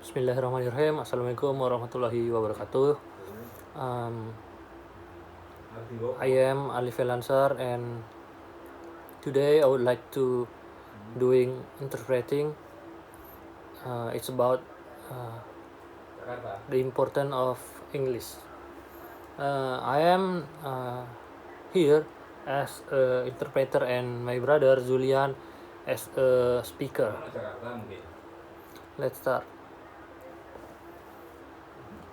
Bismillahirrahmanirrahim. Assalamualaikum warahmatullahi wabarakatuh. I am Alif Elansar, and today I would like to doing interpreting. It's about the importance of English. I am here as a interpreter and my brother Julian as a speaker. Let's start.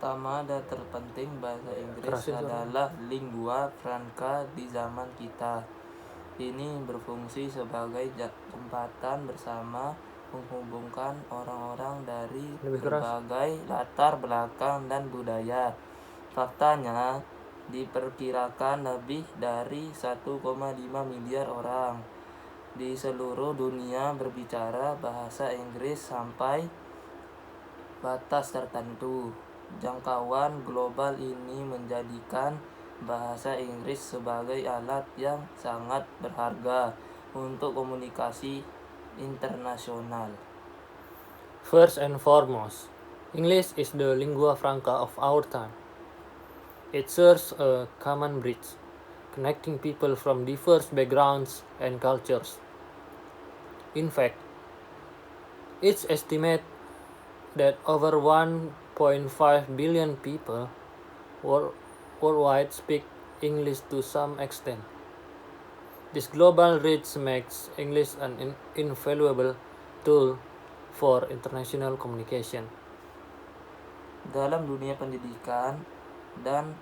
Pertama dan terpenting, bahasa Inggris Kerasin suara. adalah lingua franca di zaman kita. Ini berfungsi sebagai jembatan bersama menghubungkan orang-orang dari Lebih keras. berbagai latar belakang dan budaya. Faktanya, diperkirakan lebih dari 1,5 miliar orang di seluruh dunia berbicara bahasa Inggris sampai batas tertentu. Jangkauan global ini menjadikan bahasa Inggris sebagai alat yang sangat berharga untuk komunikasi internasional. First and foremost, English is the lingua franca of our time. It serves a common bridge, connecting people from diverse backgrounds and cultures. In fact, it's estimated that over 1.5 billion people worldwide speak English to some extent. This global reach makes English an invaluable tool for international communication. Dalam dunia pendidikan dan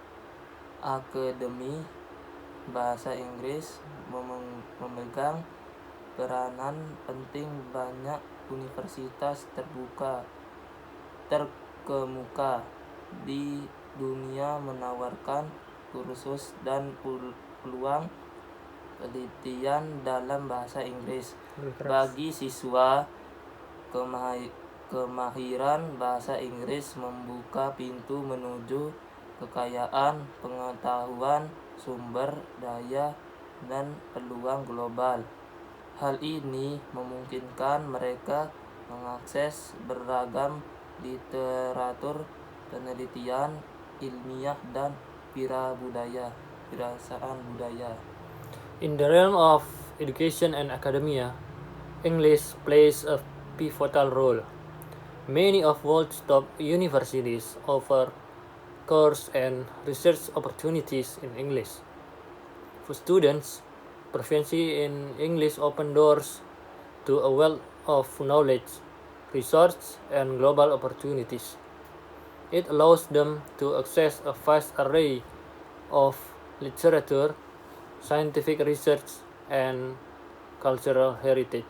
akademi, bahasa Inggris memegang peranan penting. Banyak universitas terkemuka di dunia menawarkan kursus dan peluang penelitian dalam bahasa Inggris. Bagi siswa, kemahiran bahasa Inggris membuka pintu menuju kekayaan pengetahuan, sumber daya, dan peluang global. Hal ini memungkinkan mereka mengakses beragam literatur, penelitian ilmiah, dan pirasaan budaya. In the realm of education and academia, English plays a pivotal role. Many of world's top universities offer course and research opportunities in English. For students, proficiency in English opens doors to a wealth of knowledge, research, and global opportunities. It allows them to access a vast array of literature, scientific research, and cultural heritage.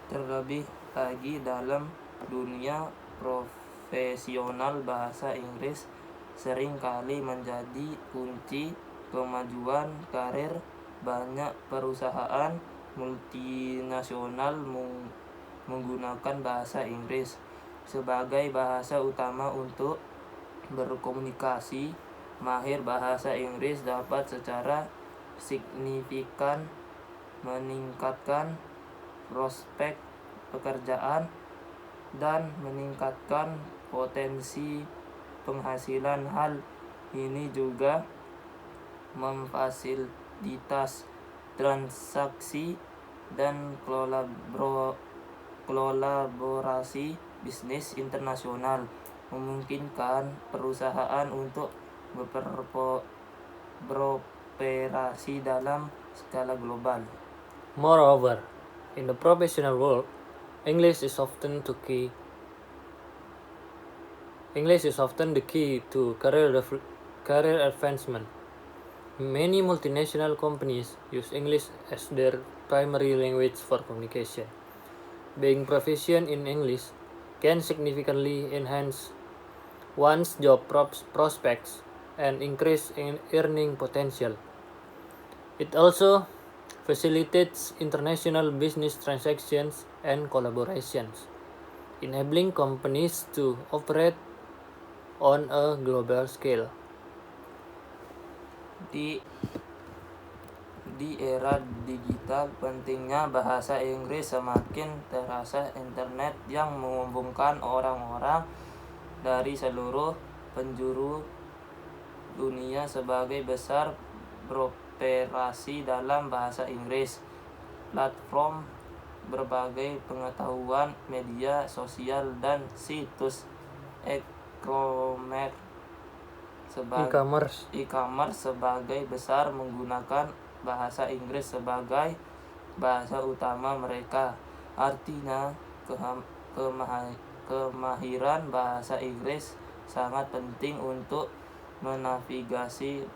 Terlebih lagi dalam dunia profesional, bahasa Inggris seringkali menjadi kunci kemajuan karir. Banyak perusahaan multinasional menggunakan bahasa Inggris sebagai bahasa utama untuk berkomunikasi. Mahir bahasa Inggris dapat secara signifikan meningkatkan prospek pekerjaan dan meningkatkan potensi penghasilan. Hal ini juga memfasilitasi transaksi dan kolaborasi bisnis internasional, memungkinkan perusahaan untuk beroperasi dalam skala global. Moreover, in the professional world, English is often the key to career advancement. Many multinational companies use English as their primary language for communication. Being proficient in English can significantly enhance one's job prospects and increase earning potential. It also facilitates international business transactions and collaborations, enabling companies to operate on a global scale. Di era digital, pentingnya bahasa Inggris semakin terasa. Internet yang menghubungkan orang-orang dari seluruh penjuru dunia sebagai besar beroperasi dalam bahasa Inggris. Platform berbagai pengetahuan, media sosial, dan situs e-commerce sebagai besar menggunakan bahasa Inggris sebagai bahasa utama mereka. Artinya, kemahiran bahasa Inggris sangat penting untuk menavigasi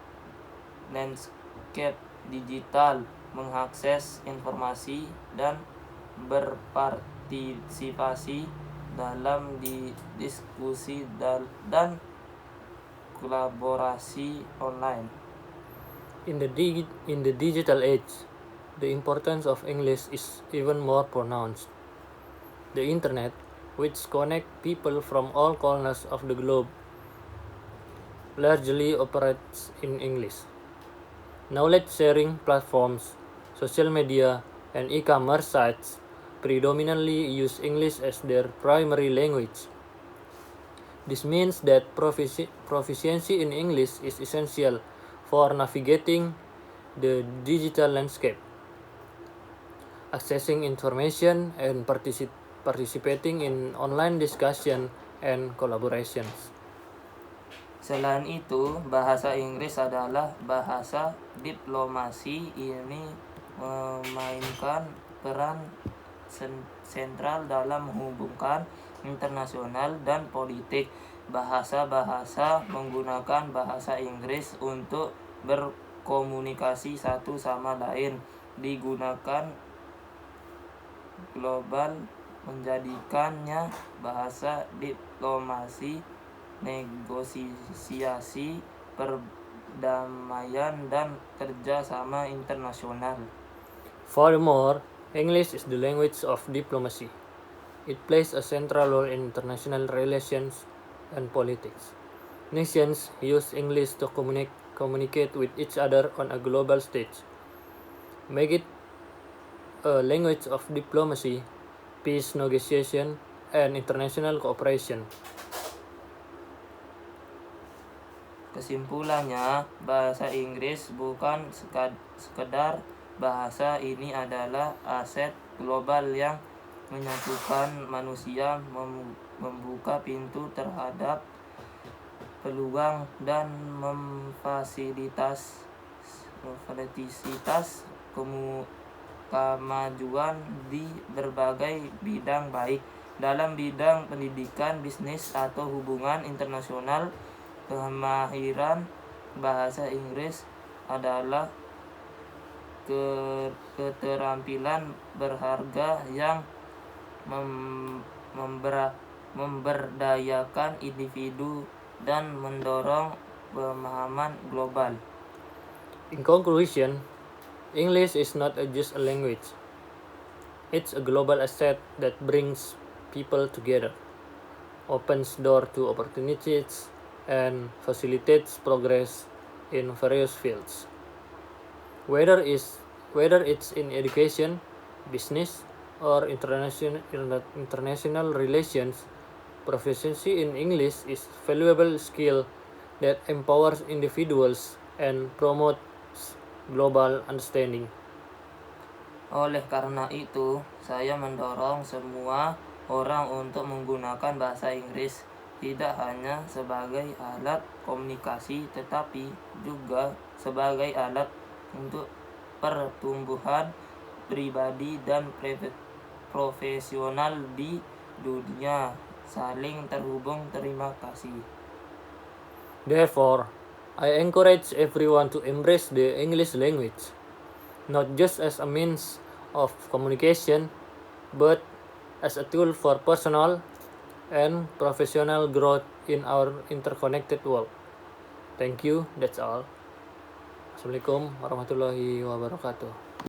landscape digital, mengakses informasi, dan berpartisipasi dalam diskusi dan kolaborasi online. In the digital age, the importance of English is even more pronounced. The internet, which connects people from all corners of the globe, largely operates in English. Knowledge sharing platforms, social media, and e-commerce sites predominantly use English as their primary language. This means that proficiency in English is essential for navigating the digital landscape, accessing information, and participating in online discussion and collaborations. Selain itu, bahasa Inggris adalah bahasa diplomasi. Ini memainkan peran sentral dalam menghubungkan internasional dan politik. Bahasa-bahasa menggunakan bahasa Inggris untuk berkomunikasi satu sama lain digunakan global, menjadikannya bahasa diplomasi, negosiasi, perdamaian, dan kerjasama internasional. Furthermore, English is the language of diplomacy. It plays a central role in international relations and politics. Nations use English to communicate with each other on a global stage, make it a language of diplomacy, peace negotiation, and international cooperation. Kesimpulannya, bahasa Inggris bukan sekedar bahasa. Ini adalah aset global yang menyatukan manusia, membuka pintu terhadap peluang, dan memfasilitasi kemajuan di berbagai bidang, baik dalam bidang pendidikan, bisnis, atau hubungan internasional. Kemahiran bahasa Inggris adalah keterampilan berharga yang memberdayakan individu dan mendorong pemahaman global. In conclusion, English is not just a language. It's a global asset that brings people together, opens doors to opportunities, and facilitates progress in various fields. Whether it's in education, business, or international relations, proficiency in English is a valuable skill that empowers individuals and promotes global understanding. Oleh karena itu, saya mendorong semua orang untuk menggunakan bahasa Inggris tidak hanya sebagai alat komunikasi, tetapi juga sebagai alat untuk pertumbuhan pribadi dan profesional di dunia saling terhubung. Terima kasih. Therefore, I encourage everyone to embrace the English language, not just as a means of communication, but as a tool for personal and professional growth in our interconnected world. Thank you, that's all. Assalamualaikum warahmatullahi wabarakatuh.